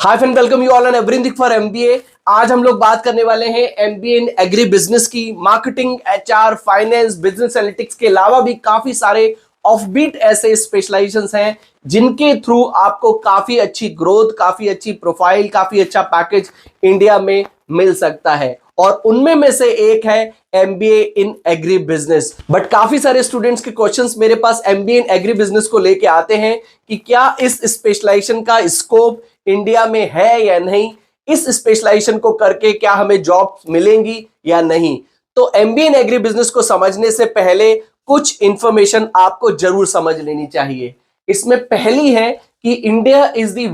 Hi friend, welcome you all and everything for MBA. आज हम लोग बात करने वाले हैं एमबीए इन एग्री बिजनेस की। Marketing, HR, finance, business analytics के अलावा भी काफी सारे ऑफबीट ऐसे स्पेशलाइजेशंस हैं जिनके थ्रू आपको काफी अच्छी ग्रोथ, काफी अच्छी प्रोफाइल, काफी अच्छा पैकेज इंडिया में मिल सकता है। और उनमें में से एक है MBA in agri business. But काफी सारे स्टूडेंट्स के क्वेश्चंस मेरे पास एमबीए इन एग्री बिजनेस को लेके आते हैं कि क्या इस स्पेशलाइजेशन का स्कोप इंडिया में है या नहीं, इस स्पेशलाइजेशन को करके क्या हमें जॉब मिलेंगी या नहीं। तो एमबीए इन एग्री बिजनेस को समझने से पहले कुछ इंफॉर्मेशन आपको जरूर समझ लेनी चाहिए। इसमें पहली है कि India is the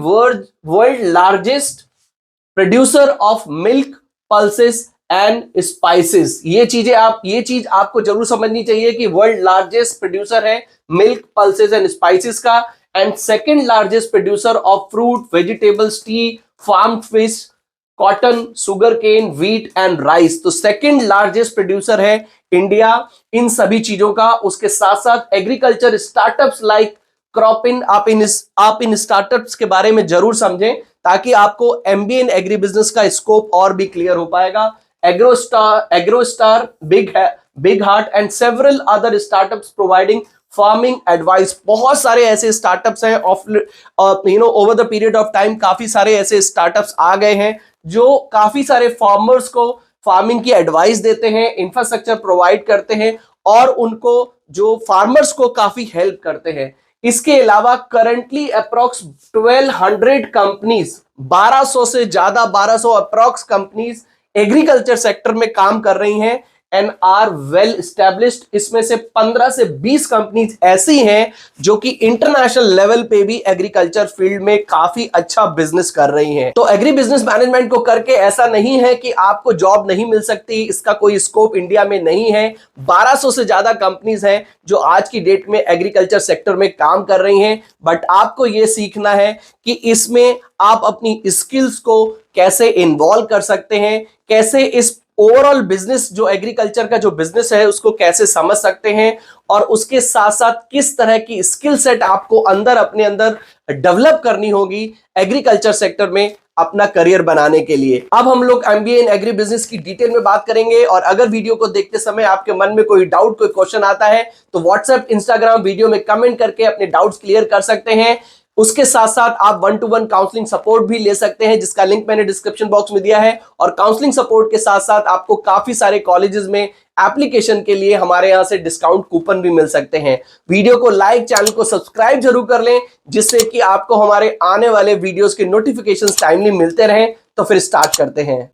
world largest producer of milk, pulses and spices. ये चीज आपको जरूर समझनी चाहिए कि वर्ल्ड लार्जेस्ट प्रोड्यूसर है मिल्क, पल्सेस एंड स्पाइसेस का, and second largest producer of fruit, vegetables, tea, farm fish, cotton, sugar cane, wheat and rice. तो सेकंड लार्जेस्ट प्रोड्यूसर है इंडिया इन सभी चीजों का। उसके साथ साथ एग्रीकल्चर स्टार्टअप्स लाइक क्रॉपिन, आप इन स्टार्टअप्स के बारे में जरूर समझें ताकि आपको एमबीए इन एग्री बिजनेस का स्कोप और भी क्लियर हो पाएगा। AgroStar, big heart and several other startups providing farming advice. बहुत सारे ऐसे स्टार्टअप्स हैं over the period of time काफी सारे ऐसे स्टार्टअप्स आ गए हैं जो काफी सारे फार्मर्स को फार्मिंग की एडवाइस देते हैं, इंफ्रास्ट्रक्चर प्रोवाइड करते हैं और उनको जो फार्मर्स को काफी हेल्प करते हैं। इसके अलावा करंटली अप्रोक्स 1200 कंपनीज, 1200 से ज्यादा, 1200 अप्रोक्स कंपनीज एग्रीकल्चर सेक्टर में काम कर रही हैं एंड आर वेल एस्टैब्लिश्ड। इसमें से 15 से 20 कंपनीज ऐसी हैं जो कि इंटरनेशनल लेवल पे भी एग्रीकल्चर फील्ड में काफी अच्छा बिजनेस कर रही हैं। तो एग्री बिजनेस मैनेजमेंट को करके ऐसा नहीं है कि आपको जॉब नहीं मिल सकती, इसका कोई स्कोप इंडिया में नहीं है। 1200 से ज्यादा कंपनीज हैं जो आज की डेट में एग्रीकल्चर सेक्टर में काम कर रही हैं। बट आपको यह सीखना है कि इसमें आप अपनी स्किल्स को कैसे इन्वॉल्व कर सकते हैं, कैसे इस ओवरऑल बिजनेस जो एग्रीकल्चर का जो बिजनेस है उसको कैसे समझ सकते हैं, और उसके साथ साथ किस तरह की स्किल सेट आपको अपने अंदर डेवलप करनी होगी एग्रीकल्चर सेक्टर में अपना करियर बनाने के लिए। अब हम लोग एमबीए इन एग्री बिजनेस की डिटेल में बात करेंगे। और अगर वीडियो को देखते समय आपके मन में कोई डाउट, कोई क्वेश्चन आता है तो व्हाट्सएप, इंस्टाग्राम वीडियो में कमेंट करके अपने डाउट्स क्लियर कर सकते हैं। उसके साथ साथ आप 1-to-1 काउंसलिंग सपोर्ट भी ले सकते हैं जिसका लिंक मैंने डिस्क्रिप्शन बॉक्स में दिया है। और काउंसलिंग सपोर्ट के साथ साथ आपको काफी सारे कॉलेजेस में एप्लीकेशन के लिए हमारे यहां से डिस्काउंट कूपन भी मिल सकते हैं। वीडियो को लाइक, चैनल को सब्सक्राइब जरूर कर लें जिससे कि आपको हमारे आने वाले वीडियोस के नोटिफिकेशंस टाइमली मिलते रहें। तो फिर स्टार्ट करते हैं।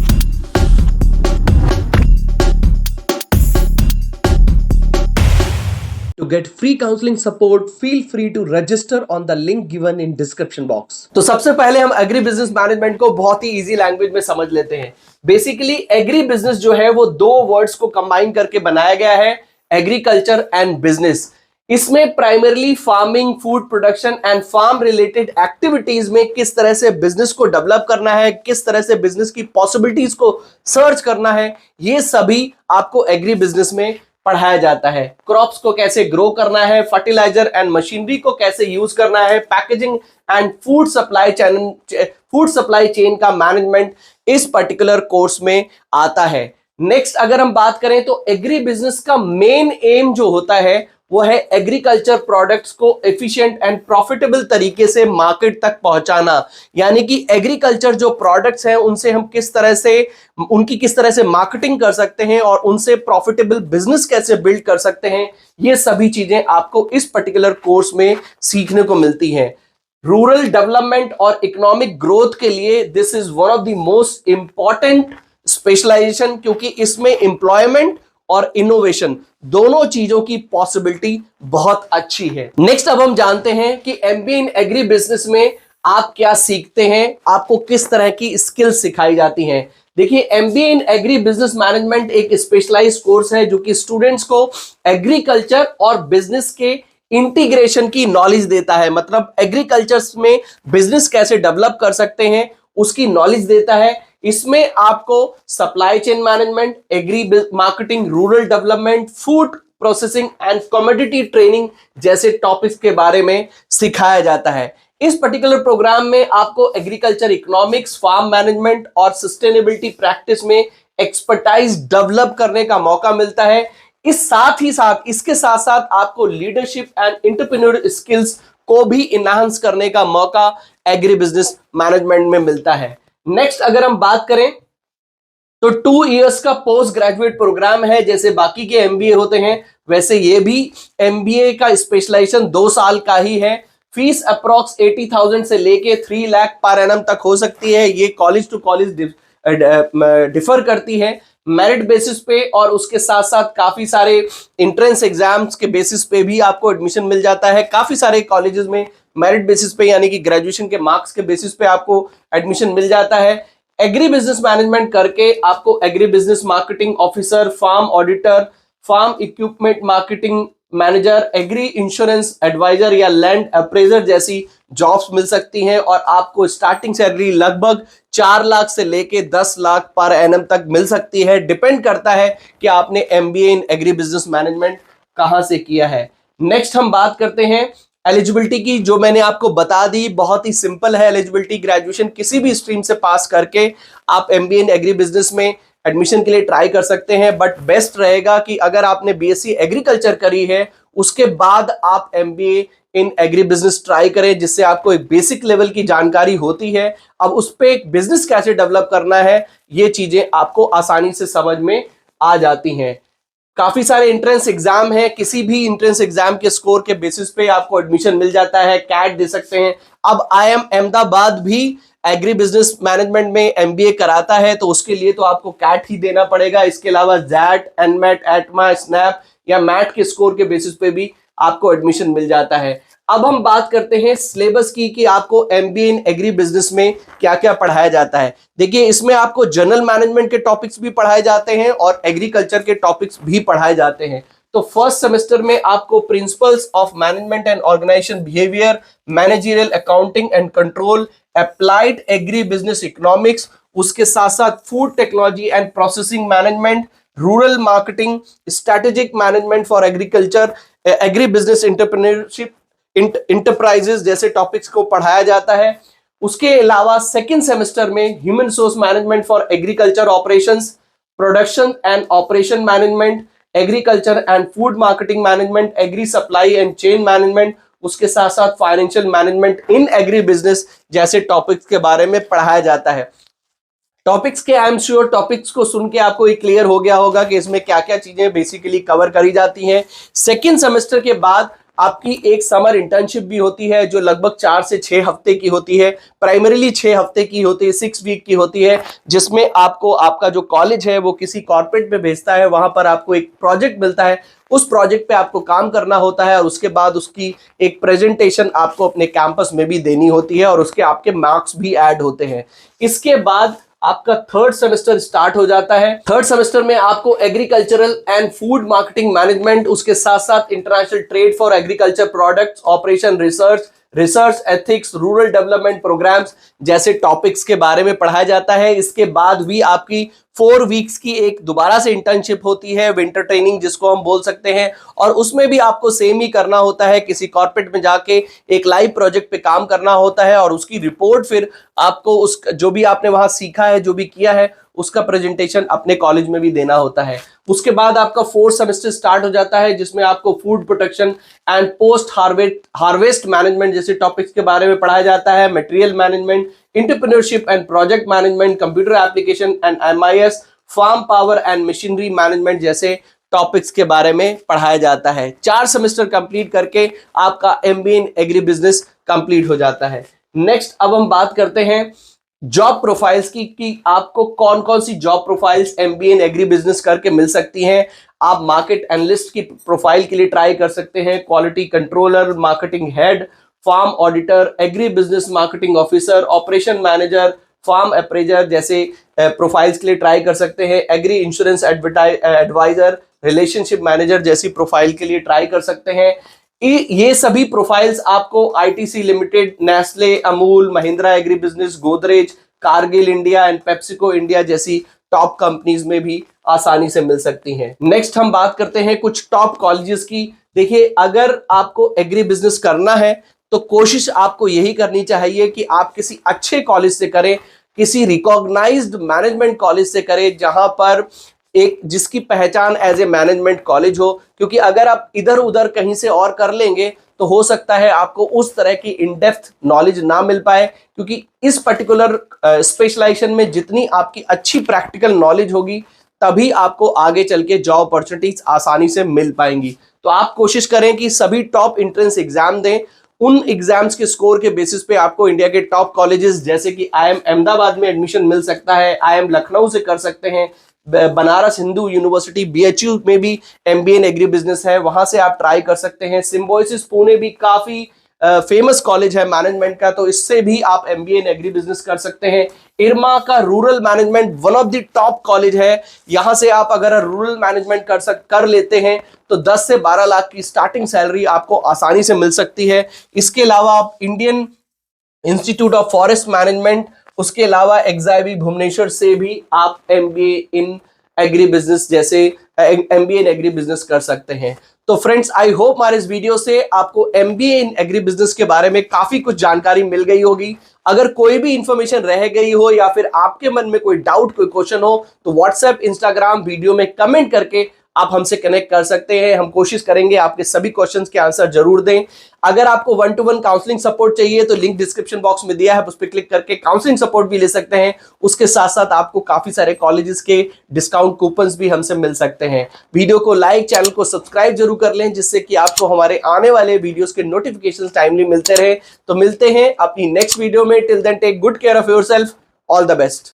To get free counseling support, feel free to register on the link given in description box। तो सबसे पहले हम एग्री बिजनेस मैनेजमेंट को बहुत ही इजी लैंग्वेज में समझ लेते हैं। बेसिकली एग्री बिजनेस जो है वो दो वर्ड्स को कंबाइन करके बनाया गया है, एग्रीकल्चर एंड बिजनेस। इसमें primarily farming, food production and farm related activities में किस तरह से बिजनेस को डेवलप करना है, किस तरह से बिजनेस की पॉसिबिलिटीज को सर्च करना है, ये सभी आपको एग्री बिजनेस में पढ़ाया जाता है। क्रॉप्स को कैसे ग्रो करना है, फर्टिलाइजर एंड मशीनरी को कैसे यूज करना है, packaging and food supply chain का मैनेजमेंट इस पर्टिकुलर कोर्स में आता है। नेक्स्ट अगर हम बात करें तो एग्री बिजनेस का मेन एम जो होता है वो है एग्रीकल्चर प्रोडक्ट्स को एफिशिएंट एंड प्रॉफिटेबल तरीके से मार्केट तक पहुंचाना। यानी कि एग्रीकल्चर जो प्रोडक्ट्स हैं उनसे हम किस तरह से मार्केटिंग कर सकते हैं और उनसे प्रॉफिटेबल बिजनेस कैसे बिल्ड कर सकते हैं, ये सभी चीजें आपको इस पर्टिकुलर कोर्स में सीखने को मिलती हैं। रूरल डेवलपमेंट और इकोनॉमिक ग्रोथ के लिए this is one of the most important specialisation, क्योंकि इसमें एम्प्लॉयमेंट और इनोवेशन दोनों चीजों की पॉसिबिलिटी बहुत अच्छी है। नेक्स्ट अब हम जानते हैं कि एमबीए इन एग्री बिजनेस में आप क्या सीखते हैं, आपको किस तरह की स्किल्स सिखाई जाती हैं। देखिए, MBA in agri business management एक स्पेशलाइज्ड कोर्स है जो कि स्टूडेंट्स को एग्रीकल्चर और बिजनेस के इंटीग्रेशन की नॉलेज देता है। मतलब एग्रीकल्चर में बिजनेस कैसे डेवलप कर सकते हैं उसकी नॉलेज देता है। इसमें आपको supply chain management, agri marketing, rural development, food processing and commodity training जैसे टॉपिक्स के बारे में सिखाया जाता है। इस पर्टिकुलर प्रोग्राम में आपको एग्रीकल्चर इकोनॉमिक्स, फार्म मैनेजमेंट और सस्टेनेबिलिटी प्रैक्टिस में एक्सपर्टाइज डेवलप करने का मौका मिलता है। इसके साथ साथ आपको लीडरशिप एंड एंटरप्रेन्योर स्किल्स को भी इनहांस करने का मौका एग्री बिजनेस मैनेजमेंट में मिलता है। नेक्स्ट अगर हम बात करें तो 2 इयर्स का पोस्ट ग्रेजुएट प्रोग्राम है। जैसे बाकी के एमबीए होते हैं वैसे ये भी एमबीए का स्पेशलाइजेशन 2 साल का ही है। फीस अप्रॉक्स 80,000 से लेके 3 लाख पर एनम तक हो सकती है। ये कॉलेज टू कॉलेज डिफर करती है मेरिट बेसिस पे, और उसके साथ साथ काफी सारे एंट्रेंस एग्जाम्स के बेसिस पे भी आपको एडमिशन मिल जाता है। काफी सारे कॉलेजेस में मेरिट बेसिस पे यानी कि ग्रेजुएशन के मार्क्स के बेसिस पे आपको एडमिशन मिल जाता है। एग्री बिजनेस मैनेजमेंट करके आपको agri business marketing officer, farm auditor, farm equipment marketing manager, agri insurance adviser या लैंड अप्रेजर जैसी जॉब्स मिल सकती हैं, और आपको स्टार्टिंग सैलरी लगभग 4 लाख से लेके 10 लाख पर एनम तक मिल सकती है। डिपेंड करता है कि आपने MBA in agri business management कहां से किया है। नेक्स्ट हम बात करते हैं एलिजिबिलिटी की, जो मैंने आपको बता दी, बहुत ही सिंपल है एलिजिबिलिटी। ग्रेजुएशन किसी भी स्ट्रीम से पास करके आप एमबीए इन एग्री बिजनेस में एडमिशन के लिए ट्राई कर सकते हैं, बट बेस्ट रहेगा कि अगर आपने बीएससी एग्रीकल्चर करी है उसके बाद आप MBA in agri business try करें, जिससे आपको एक बेसिक लेवल की जानकारी होती है। अब उस पर एक बिजनेस कैसे डेवलप करना है ये चीजें आपको आसानी से समझ में आ जाती हैं। काफी सारे एंट्रेंस एग्जाम है, किसी भी एंट्रेंस एग्जाम के स्कोर के बेसिस पे आपको एडमिशन मिल जाता है। कैट दे सकते हैं। अब IIM अहमदाबाद भी एग्री बिजनेस मैनेजमेंट में एमबीए कराता है, तो उसके लिए तो आपको कैट ही देना पड़ेगा। इसके अलावा जैट, एनमेट, एटमा, स्नैप या मैट के स्कोर के बेसिस पे भी आपको एडमिशन मिल जाता है। अब हम बात करते हैं सिलेबस की कि आपको एमबीए इन एग्री बिजनेस में क्या क्या पढ़ाया जाता है। देखिए इसमें आपको जनरल मैनेजमेंट के टॉपिक्स भी पढ़ाए जाते हैं और एग्रीकल्चर के टॉपिक्स भी पढ़ाए जाते हैं। तो फर्स्ट सेमेस्टर में आपको principles of management and organisation behaviour, managerial accounting and control, applied agri business economics, उसके साथ साथ food technology and processing management, rural marketing, strategic management for agriculture, agri business entrepreneurship, enterprises जैसे topics को पढ़ाया जाता है। उसके अलावा सेकंड सेमेस्टर में human resource management for agriculture operations, production and operation management, agriculture and food marketing management, agri supply and chain management, उसके साथ साथ फाइनेंशियल मैनेजमेंट इन एग्री बिजनेस जैसे टॉपिक्स के बारे में पढ़ाया जाता है। टॉपिक्स के आई एम श्योर टॉपिक्स को सुन के आपको ये क्लियर हो गया होगा कि इसमें क्या क्या चीजें बेसिकली कवर करी जाती हैं। सेकेंड सेमेस्टर के बाद आपकी एक समर इंटर्नशिप भी होती है जो लगभग 4 से 6 हफ्ते की होती है। प्राइमरीली 6 हफ्ते की होती है, 6 वीक की होती है, जिसमें आपको आपका जो कॉलेज है वो किसी कॉर्पोरेट में भेजता है। वहां पर आपको एक प्रोजेक्ट मिलता है, उस प्रोजेक्ट पे आपको काम करना होता है और उसके बाद उसकी एक प्रेजेंटेशन आपको अपने कैंपस में भी देनी होती है और उसके आपके मार्क्स भी ऐड होते हैं। इसके बाद आपका थर्ड सेमेस्टर स्टार्ट हो जाता है। थर्ड सेमेस्टर में आपको agricultural and food marketing management, उसके साथ साथ international trade for agriculture products, operation research ethics, rural development programmes जैसे टॉपिक्स के बारे में पढ़ाया जाता है। इसके बाद भी आपकी 4 वीक्स की एक दोबारा से इंटर्नशिप होती है, विंटर ट्रेनिंग जिसको हम बोल सकते हैं, और उसमें भी आपको सेम ही करना होता है। किसी कॉर्पोरेट में जाके एक लाइव प्रोजेक्ट पे काम करना होता है और उसकी रिपोर्ट फिर आपको उस जो भी आपने वहां सीखा है, जो भी किया है, उसका प्रेजेंटेशन अपने कॉलेज में भी देना होता है। उसके बाद आपका 4th सेमेस्टर स्टार्ट हो जाता है जिसमें आपको food protection and post harvest management जैसे टॉपिक्स के बारे में पढ़ाया जाता है। Material management, entrepreneurship and project management, computer application and MIS, farm power and machinery management जैसे टॉपिक्स के बारे में पढ़ाया जाता है। 4 सेमेस्टर कंप्लीट करके आपका MBA in agri business complete हो जाता है। नेक्स्ट अब हम बात करते हैं जॉब प्रोफाइल्स की कि आपको कौन कौन सी job profiles MBA in agri business करके मिल सकती हैं। आप मार्केट एनालिस्ट की प्रोफाइल के लिए ट्राई कर सकते हैं, quality controller, marketing head, farm auditor, agri business marketing officer, operation manager, farm appraiser जैसे प्रोफाइल्स के लिए ट्राई कर सकते हैं। Agri insurance adviser, relationship manager जैसी प्रोफाइल के लिए ट्राई कर सकते हैं। ये सभी प्रोफाइल्स आपको ITC limited, Nestle, Amul, Mahindra agri business, Godrej, Kargil India and PepsiCo India जैसी टॉप कंपनीज में भी आसानी से मिल सकती हैं। नेक्स्ट हम बात करते हैं कुछ टॉप कॉलेजेस की। देखिए अगर आपको एग्री बिजनेस करना है तो कोशिश आपको यही करनी चाहिए कि आप किसी अच्छे कॉलेज से करें, किसी रिकॉग्नाइज्ड मैनेजमेंट कॉलेज से करें, जहां पर एक जिसकी पहचान एज ए मैनेजमेंट कॉलेज हो। क्योंकि अगर आप इधर उधर कहीं से और कर लेंगे तो हो सकता है आपको उस तरह की इन डेप्थ नॉलेज ना मिल पाए, क्योंकि इस पर्टिकुलर स्पेशलाइजेशन में जितनी आपकी अच्छी प्रैक्टिकल नॉलेज होगी तभी आपको आगे चल के जॉब अपॉर्चुनिटीज आसानी से मिल पाएंगी। तो आप कोशिश करें कि सभी टॉप एंट्रेंस एग्जाम दें। उन एग्जाम्स के स्कोर के बेसिस पे आपको इंडिया के टॉप कॉलेजेस जैसे कि IIM अहमदाबाद में एडमिशन मिल सकता है, IIM लखनऊ से कर सकते हैं, बनारस हिंदू यूनिवर्सिटी BHU में भी MBA इन एग्री बिजनेस है, वहां से आप ट्राई कर सकते हैं। सिम्बोसिस पुणे भी काफी फेमस कॉलेज है मैनेजमेंट का, तो इससे भी आप MBA इन एग्री बिजनेस कर सकते हैं। इरमा का rural management one of the top college है, यहां से आप अगर रूरल मैनेजमेंट कर लेते हैं तो 10 से 12 लाख की स्टार्टिंग सैलरी आपको आसानी से मिल सकती है। इसके अलावा आप Indian institute of forest management, उसके अलावा XIB भुवनेश्वर से भी आप MBA इन एग्री बिजनेस जैसे MBA इन एग्री बिजनेस कर सकते हैं। तो फ्रेंड्स, आई होप हमारे इस वीडियो से आपको MBA इन एग्री बिजनेस के बारे में काफी कुछ जानकारी मिल गई होगी। अगर कोई भी इंफॉर्मेशन रह गई हो या फिर आपके मन में कोई डाउट, कोई क्वेश्चन हो, तो व्हाट्सएप, इंस्टाग्राम वीडियो में कमेंट करके आप हमसे कनेक्ट कर सकते हैं। हम कोशिश करेंगे आपके सभी क्वेश्चंस के आंसर जरूर दें। अगर आपको 1-to-1 काउंसलिंग सपोर्ट चाहिए तो लिंक डिस्क्रिप्शन बॉक्स में दिया है, उस पर क्लिक करके काउंसलिंग सपोर्ट भी ले सकते हैं। उसके साथ साथ आपको काफी सारे कॉलेजेस के डिस्काउंट कूपन्स भी हमसे मिल सकते हैं। वीडियो को लाइक, चैनल को सब्सक्राइब जरूर कर लें, जिससे कि आपको हमारे आने वाले वीडियोस के नोटिफिकेशन टाइमली मिलते रहे। तो मिलते हैं अपनी नेक्स्ट वीडियो में। Till then take good care of yourself. All the best.